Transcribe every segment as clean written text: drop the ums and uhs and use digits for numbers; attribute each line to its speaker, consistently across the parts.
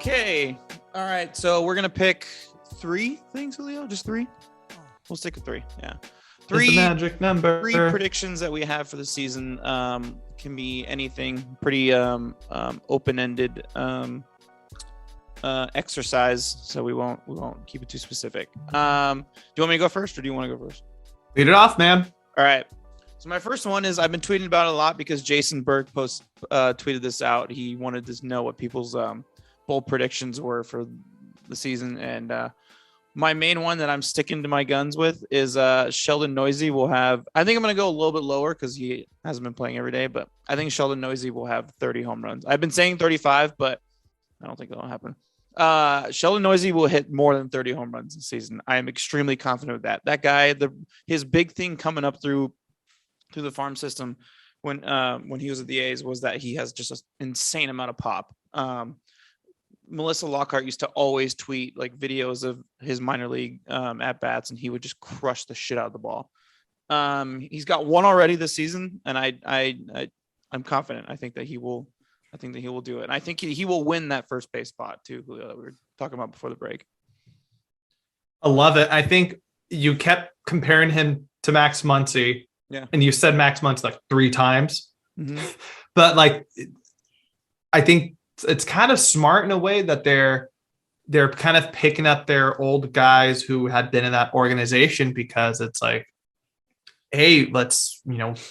Speaker 1: Okay. All right. So we're going to pick 3 things, Julio? Just 3? We'll stick with 3. Yeah.
Speaker 2: It's the magic number.
Speaker 1: 3 predictions that we have for the season. Can be anything. Pretty open-ended exercise. So we won't keep it too specific. Do you want me to go first, or do you want to go first?
Speaker 2: Lead it off, man.
Speaker 1: All right. So my first one is I've been tweeting about it a lot because Jason Berg tweeted this out. He wanted to know what people's bold predictions were for the season, and my main one that I'm sticking to my guns with is Sheldon Noisy will have. I think I'm going to go a little bit lower because he hasn't been playing every day, but I think Sheldon Noisy will have 30 home runs. I've been saying 35, but I don't think that'll happen. Sheldon Noisy will hit more than 30 home runs this season. I am extremely confident with that. That guy, his big thing coming up through the farm system when he was at the A's was that he has just an insane amount of pop. Melissa Lockhart used to always tweet like videos of his minor league at bats, and he would just crush the shit out of the ball. He's got 1 already this season, and I'm confident. I think that he will do it. And I think he will win that first base spot too, Julio, that we were talking about before the break.
Speaker 2: I love it. I think you kept comparing him to Max Muncy.
Speaker 1: Yeah.
Speaker 2: And you said Max Muncy like 3 times.
Speaker 1: Mm-hmm.
Speaker 2: But like, I think it's kind of smart in a way that they're kind of picking up their old guys who had been in that organization, because it's like, hey, let's,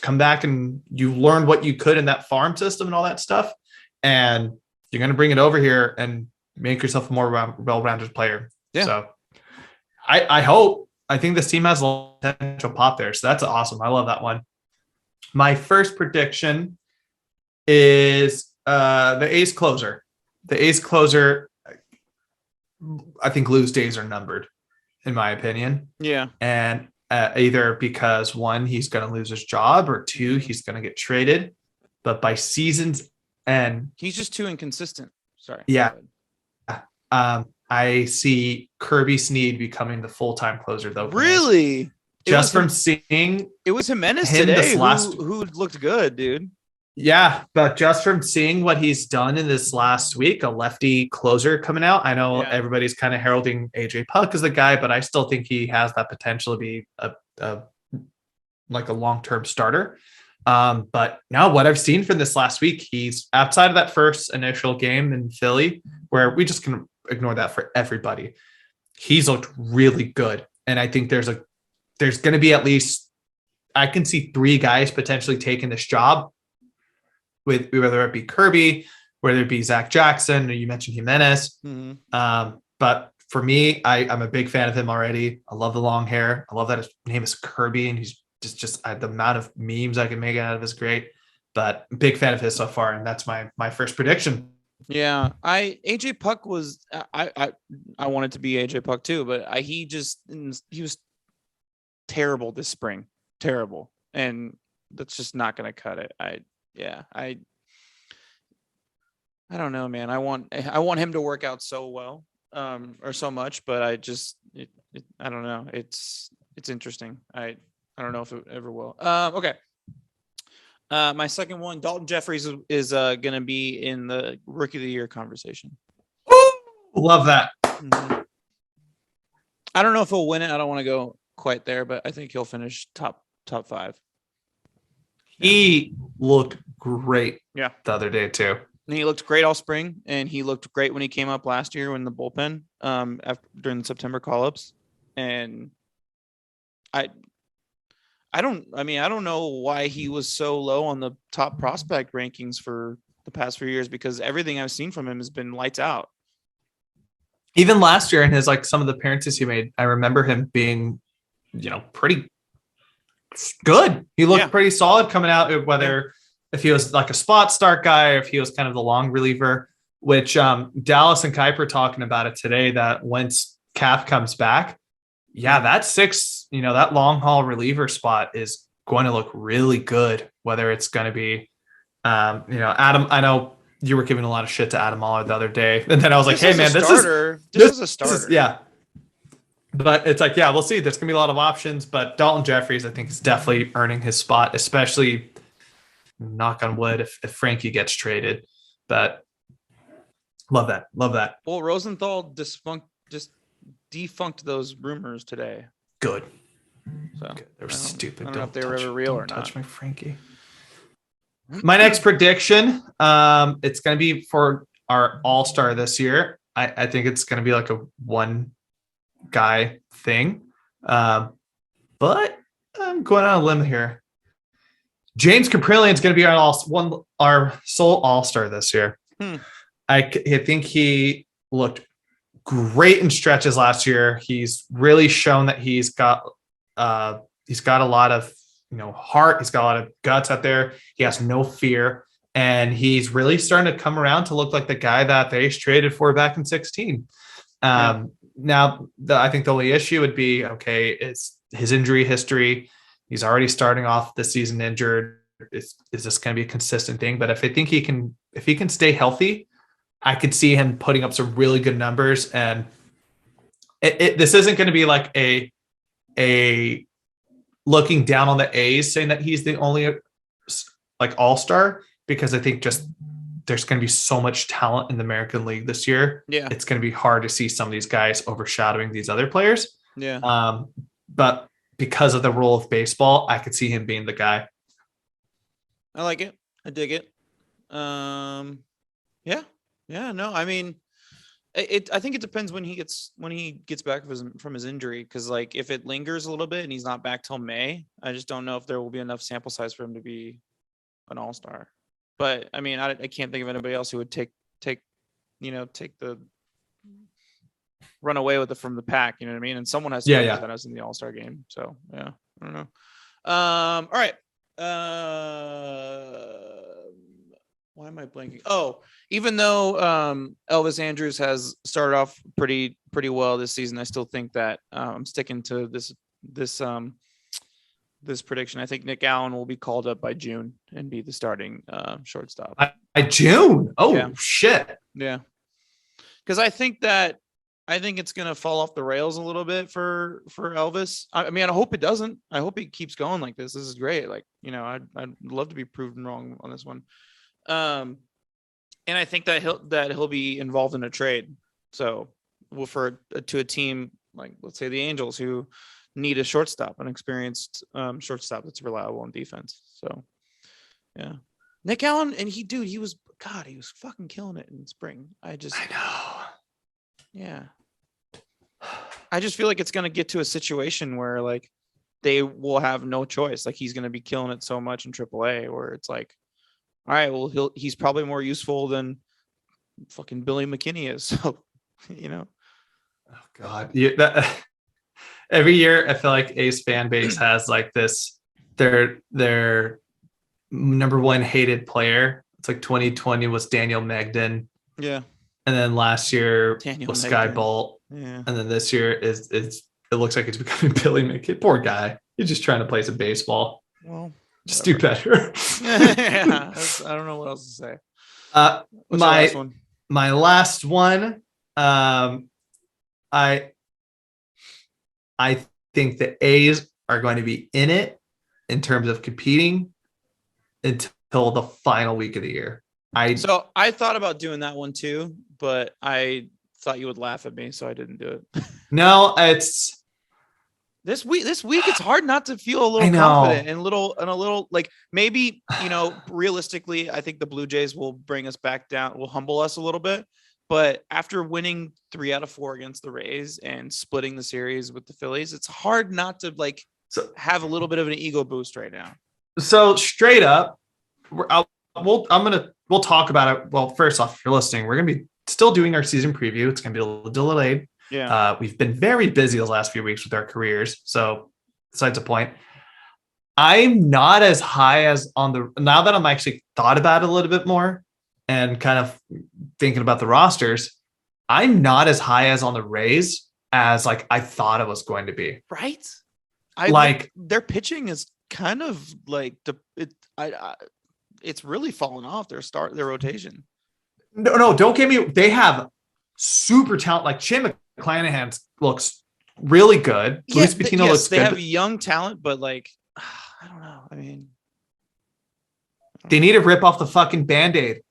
Speaker 2: come back and you learned what you could in that farm system and all that stuff. And you're going to bring it over here and make yourself a more well-rounded player.
Speaker 1: Yeah.
Speaker 2: So I think this team has a potential pop there. So that's awesome. I love that one. My first prediction is the A's closer. The A's closer, I think lose days are numbered, in my opinion.
Speaker 1: Yeah.
Speaker 2: And either because 1, he's going to lose his job, or 2, he's going to get traded. But by season's end,
Speaker 1: he's just too inconsistent. Sorry.
Speaker 2: Yeah. I see Kirby Snead becoming the full-time closer, though.
Speaker 1: Really?
Speaker 2: Just from seeing
Speaker 1: it was Jimenez today who looked good, dude.
Speaker 2: Yeah, but just from seeing what he's done in this last week, a lefty closer coming out. I know everybody's kind of heralding AJ Puk as the guy, but I still think he has that potential to be a long-term starter. But now what I've seen from this last week, he's outside of that first initial game in Philly, where we just can ignore that for everybody. He's looked really good. And I think there's going to be at least, I can see 3 guys potentially taking this job, with whether it be Kirby, whether it be Zach Jackson, or you mentioned Jimenez.
Speaker 1: Mm-hmm.
Speaker 2: But for me, I'm a big fan of him already. I love the long hair. I love that his name is Kirby, and he's just the amount of memes I can make out of is great. But big fan of his so far, and that's my first prediction.
Speaker 1: Yeah, AJ Puk was I wanted to be AJ Puk too, but he was terrible this spring, terrible, and that's just not going to cut it. I don't know, man. I want him to work out so well, or so much, but I don't know. It's interesting. I don't know if it ever will. Okay. My second one, Dalton Jeffries is going to be in the Rookie of the Year conversation.
Speaker 2: Love that.
Speaker 1: Mm-hmm. I don't know if he'll win it. I don't want to go quite there, but I think he'll finish top 5.
Speaker 2: He looked great.
Speaker 1: Yeah.
Speaker 2: The other day too.
Speaker 1: And he looked great all spring, and he looked great when he came up last year in the bullpen during the September call-ups. And I don't know why he was so low on the top prospect rankings for the past few years, because everything I've seen from him has been lights out.
Speaker 2: Even last year in his, some of the appearances he made, I remember him being, pretty good. He looked pretty solid coming out, whether if he was like a spot start guy, or if he was kind of the long reliever, which Dallas and Kuiper talking about it today, that once Cap comes back, that 6, that long haul reliever spot is going to look really good, whether it's going to be, Adam, I know you were giving a lot of shit to Adam Muller the other day. And then I was like, hey man, this is a starter. Yeah. But it's like, we'll see. There's going to be a lot of options, but Dalton Jeffries, I think, is definitely earning his spot, especially, knock on wood, if Frankie gets traded. But Love that.
Speaker 1: Well, Rosenthal defunct those rumors today.
Speaker 2: Good.
Speaker 1: So
Speaker 2: Good. They were stupid.
Speaker 1: I don't know if they were ever real or not.
Speaker 2: Don't touch my Frankie. My next prediction, it's going to be for our all-star this year. I think it's going to be like a one guy thing. But I'm going on a limb here. James Caprillion is going to be our sole all-star this year. I think he looked great in stretches last year. He's really shown that he's got a lot of heart. He's got a lot of guts out there. He has no fear, and he's really starting to come around to look like the guy that they traded for back in 2016. Now, I think the only issue would be, it's his injury history. He's already starting off the season injured. Is this going to be a consistent thing? But if he can stay healthy, I could see him putting up some really good numbers. And this isn't going to be like a looking down on the A's saying that he's the only like all-star, because I think just there's going to be so much talent in the American League this year.
Speaker 1: Yeah.
Speaker 2: It's going to be hard to see some of these guys overshadowing these other players.
Speaker 1: Yeah.
Speaker 2: But because of the role of baseball, I could see him being the guy.
Speaker 1: I like it. I dig it. Yeah. No, I mean, I think it depends when he gets back from his injury. Cause like if it lingers a little bit and he's not back till May, I just don't know if there will be enough sample size for him to be an all-star. But I mean, I can't think of anybody else who would take the run away with it from the pack. You know what I mean? And someone has to represent us in the all-star game. So yeah, I don't know. All right. Why am I blanking? Oh, even though Elvis Andrus has started off pretty well this season, I still think that I'm sticking to this prediction. I think Nick Allen will be called up by June and be the starting shortstop.
Speaker 2: By June? Oh, yeah. Shit.
Speaker 1: Yeah. Because I think it's going to fall off the rails a little bit for Elvis. I mean, I hope it doesn't. I hope he keeps going like this. This is great. Like, I'd love to be proven wrong on this one. And I think that he'll be involved in a trade. So to a team like, let's say the Angels, who need a shortstop, an experienced shortstop that's reliable on defense. So yeah, Nick Allen, and he was fucking killing it in spring. I know. Yeah. I just feel like it's going to get to a situation where like they will have no choice. Like he's going to be killing it so much in AAA where it's like, all right, well, he's probably more useful than fucking Billy McKinney is. So, Oh
Speaker 2: God. Every year I feel like A's fan base has like this, their number one hated player. It's like 2020 was Daniel Magden.
Speaker 1: Yeah.
Speaker 2: And then last year was Sky Bolt.
Speaker 1: Yeah.
Speaker 2: And then this year it looks like it's becoming Billy McKinney. Poor guy. He's just trying to play some baseball.
Speaker 1: Well,
Speaker 2: just do better.
Speaker 1: Yeah. I don't know what else to say.
Speaker 2: My last one. I think the A's are going to be in it in terms of competing until the final week of the year.
Speaker 1: So I thought about doing that one too, but I thought you would laugh at me, so I didn't do it.
Speaker 2: No, it's
Speaker 1: this week. It's hard not to feel a little confident and a little like maybe, realistically, I think the Blue Jays will bring us back down, will humble us a little bit. But after winning 3 out of 4 against the Rays and splitting the series with the Phillies, it's hard not to have a little bit of an ego boost right now.
Speaker 2: So straight up, we'll talk about it. Well, first off, if you're listening, we're going to be still doing our season preview. It's going to be a little delayed.
Speaker 1: Yeah.
Speaker 2: We've been very busy the last few weeks with our careers. So besides the point, I'm not as high as now that I'm actually thought about it a little bit more and kind of thinking about the rosters, I'm not as high as on the Rays as like I thought it was going to be.
Speaker 1: Right. Their pitching is kind of like it's really fallen off their rotation.
Speaker 2: No, don't get me. They have super talent. Like Shane McClanahan looks really good.
Speaker 1: Yeah,
Speaker 2: Luis Patino looks good.
Speaker 1: They have young talent, but like, I don't know. I mean,
Speaker 2: they need to rip off the fucking Band-Aid.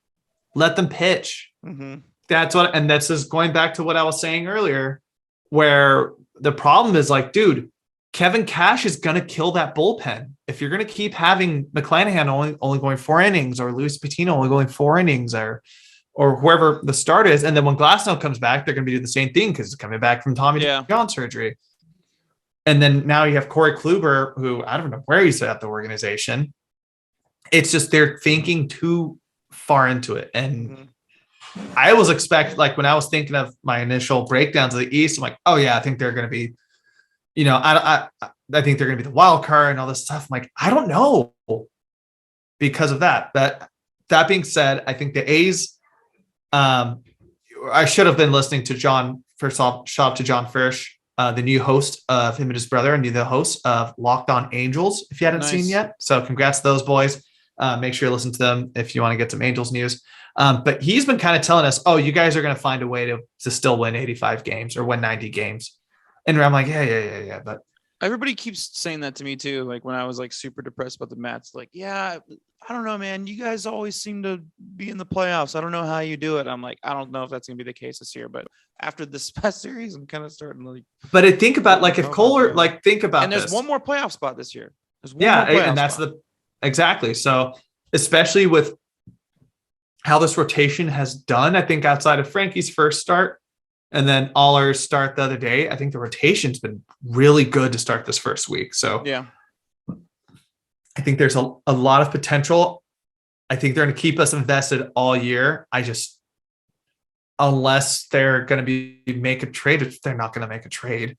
Speaker 2: Let them pitch.
Speaker 1: Mm-hmm.
Speaker 2: and this is going back to what I was saying earlier, where the problem is like, dude, Kevin Cash is going to kill that bullpen. If you're going to keep having McClanahan only going 4 innings, or Luis Patino only going 4 innings, or whoever the start is, and then when Glasnow comes back, they're going to be doing the same thing because he's coming back from Tommy John surgery. And then now you have Corey Kluber, who I don't know where he's at the organization. It's just they're thinking too far into it. And I was expecting, like when I was thinking of my initial breakdowns of the East, I'm like, oh yeah, I think they're going to be, I think they're going to be the wild card and all this stuff. I'm like, I don't know because of that. But that being said, I think the A's, I should have been listening to John, first off, shout out to John Fursh, the new host of him and his brother, and the host of Locked On Angels, if you hadn't seen yet. So congrats to those boys. Make sure you listen to them if you want to get some Angels news. But he's been kind of telling us, oh, you guys are going to find a way to still win 85 games or win 90 games. And I'm like, yeah. But
Speaker 1: everybody keeps saying that to me too. Like when I was like super depressed about the Mets, like, yeah, I don't know, man. You guys always seem to be in the playoffs. I don't know how you do it. I'm like, I don't know if that's going to be the case this year, but after this past series, I'm kind of starting to like.
Speaker 2: But think about like if Kohler, like think about
Speaker 1: and there's
Speaker 2: this.
Speaker 1: one more playoff spot this year. There's one more
Speaker 2: and that's
Speaker 1: spot.
Speaker 2: Exactly. So especially with how this rotation has done, I think outside of Frankie's first start and then Aller's start the other day, I think the rotation's been really good to start this first week. So
Speaker 1: yeah,
Speaker 2: I think there's a lot of potential. I think they're going to keep us invested all year. Unless they're going to make a trade, if they're not going to make a trade,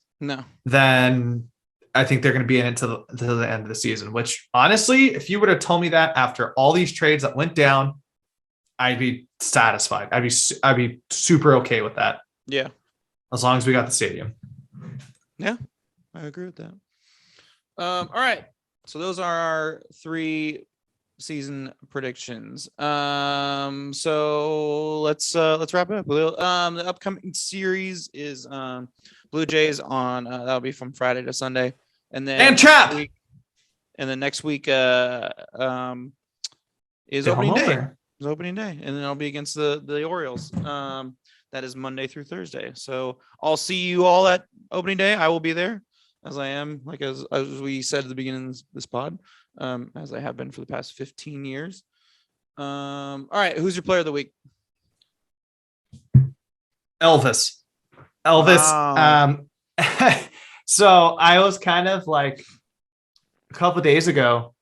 Speaker 2: then I think they're going to be in it to the end of the season, which honestly, if you would have told me that after all these trades that went down, I'd be satisfied. I'd be super okay with that.
Speaker 1: Yeah.
Speaker 2: As long as we got the stadium.
Speaker 1: Yeah, I agree with that. All right. So those are our 3 season predictions. So let's wrap it up. The upcoming series is Blue Jays on that'll be from Friday to Sunday, and then next week is opening day. Is opening day, and then I'll be against the Orioles. That is Monday through Thursday. So I'll see you all at opening day. I will be there, as I am, like as we said at the beginning of this pod, as I have been for the past 15 years. All right, who's your player of the week?
Speaker 2: Elvis. Wow. So I was kind of like a couple of days ago,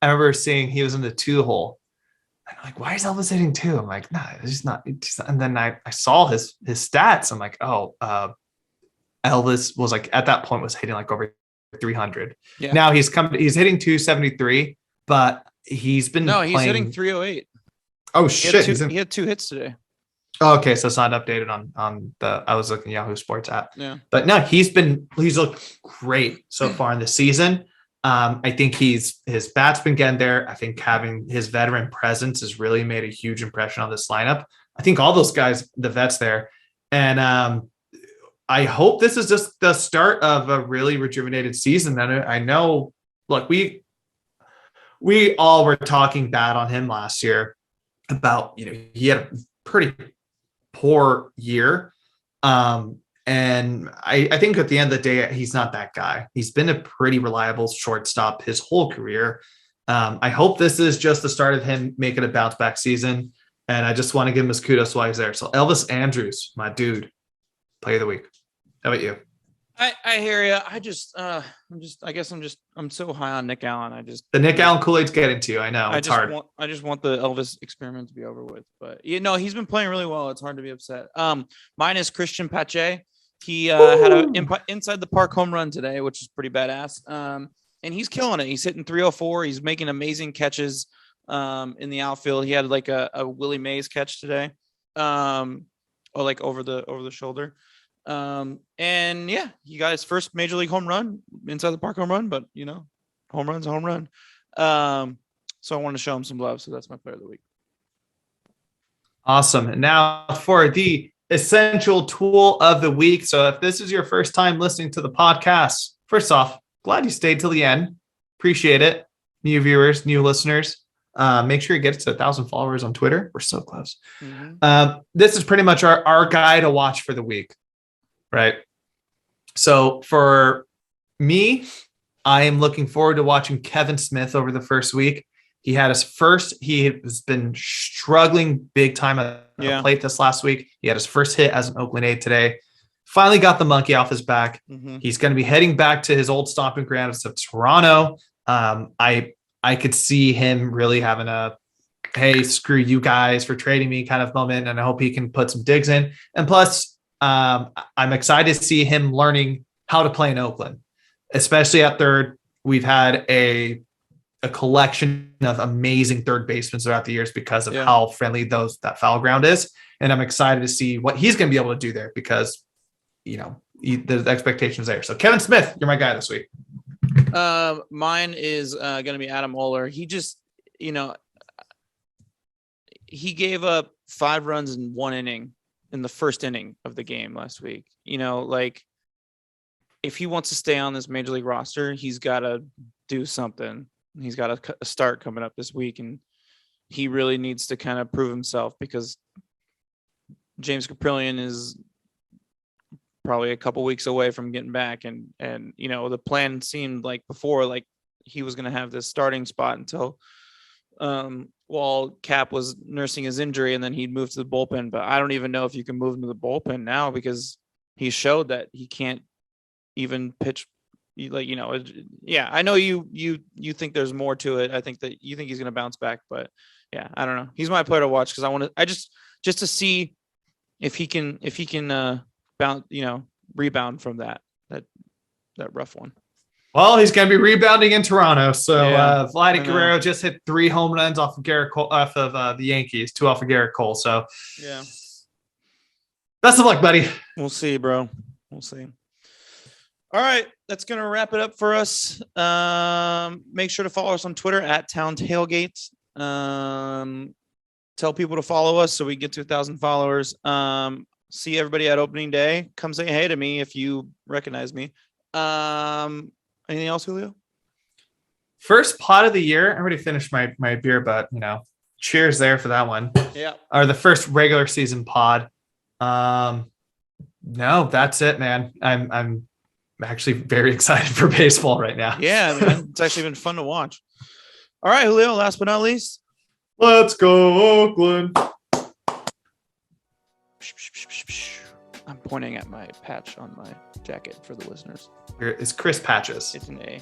Speaker 2: I remember seeing he was in the 2 hole. I'm like, why is Elvis hitting 2? I'm like, nah, it's not. And then I saw his stats. I'm like, oh, Elvis was like at that point was hitting like over 300. Yeah. Now he's hitting 273, but he's hitting
Speaker 1: 308.
Speaker 2: Oh shit!
Speaker 1: He had 2 hits today.
Speaker 2: Oh, okay, so it's not updated on the. I was looking at Yahoo Sports app.
Speaker 1: Yeah,
Speaker 2: but no, he's looked great so far in the season. I think his bat's been getting there. I think having his veteran presence has really made a huge impression on this lineup. I think all those guys, the vets there, and I hope this is just the start of a really rejuvenated season. And I know, look, we all were talking bad on him last year about, he had a pretty poor year. And I think at the end of the day, he's not that guy. He's been a pretty reliable shortstop his whole career. I hope this is just the start of him making a bounce back season. And I just want to give him his kudos while he's there. So Elvis Andrus, my dude, play of the week. How about you?
Speaker 1: I hear you. I'm so high on Nick Allen.
Speaker 2: The Nick Allen Kool-Aid's getting to you. I know it's hard.
Speaker 1: I just want the Elvis experiment to be over with, but he's been playing really well. It's hard to be upset. Mine is Christian Pache. He had an inside the park home run today, which is pretty badass. And he's killing it. He's hitting 304. He's making amazing catches in the outfield. He had like a Willie Mays catch today, or like over the shoulder. And yeah, he got his first major league home run, inside the park home run, but home run's a home run. So I wanted to show him some love. So that's my player of the week.
Speaker 2: Awesome. And now for the essential tool of the week. So if this is your first time listening to the podcast, first off, glad you stayed till the end. Appreciate it. New viewers, new listeners. Make sure you get it to 1,000 followers on Twitter. We're so close.
Speaker 1: Mm-hmm.
Speaker 2: This is pretty much our guy to watch for the week, right? So for me, I am looking forward to watching Kevin Smith over the first week. He has been struggling big time at the plate this last week. He had his first hit as an Oakland A's today. Finally got the monkey off his back.
Speaker 1: Mm-hmm.
Speaker 2: He's going to be heading back to his old stomping grounds of Toronto. I could see him really having a, hey, screw you guys for trading me kind of moment. And I hope he can put some digs in. And plus, I'm excited to see him learning how to play in Oakland, especially at third. We've had a collection of amazing third basemen throughout the years because of how friendly that foul ground is. And I'm excited to see what he's going to be able to do there because, the expectations there. So Kevin Smith, you're my guy this week.
Speaker 1: Mine is going to be Adam Oller. He just, he gave up 5 runs in 1 inning in the first inning of the game last week. If he wants to stay on this major league roster, he's got to do something. He's got a start coming up this week, and he really needs to kind of prove himself because James Caprillion is probably a couple weeks away from getting back. And the plan seemed like before, like he was going to have this starting spot until while Cap was nursing his injury, and then he'd move to the bullpen. But I don't even know if you can move him to the bullpen now because he showed that he can't even pitch. I know you think there's more to it. I think that you think he's going to bounce back, but I don't know. He's my player to watch because I just to see if he can bounce, rebound from that rough one.
Speaker 2: Well, he's going to be rebounding in Toronto. So Vladdy Guerrero just hit 3 home runs off of Garrett Cole, off of the Yankees, 2 off of Garrett Cole. So best of luck, buddy.
Speaker 1: We'll see, bro. We'll see. All right, that's going to wrap it up for us. Make sure to follow us on Twitter at Town Tailgate. Tell people to follow us so we get to 1,000 followers. See everybody at opening day. Come say hey to me if you recognize me. Anything else, Julio?
Speaker 2: First pot of the year. I already finished my beer, but cheers there for that one.
Speaker 1: Yeah.
Speaker 2: Or the first regular season pod. No, that's it, man. I'm actually very excited for baseball right now.
Speaker 1: Yeah, man. It's actually been fun to watch. All right, Julio, last but not least.
Speaker 2: Let's go, Oakland.
Speaker 1: I'm pointing at my patch on my jacket for the listeners.
Speaker 2: It's Chris Patches.
Speaker 1: It's an A.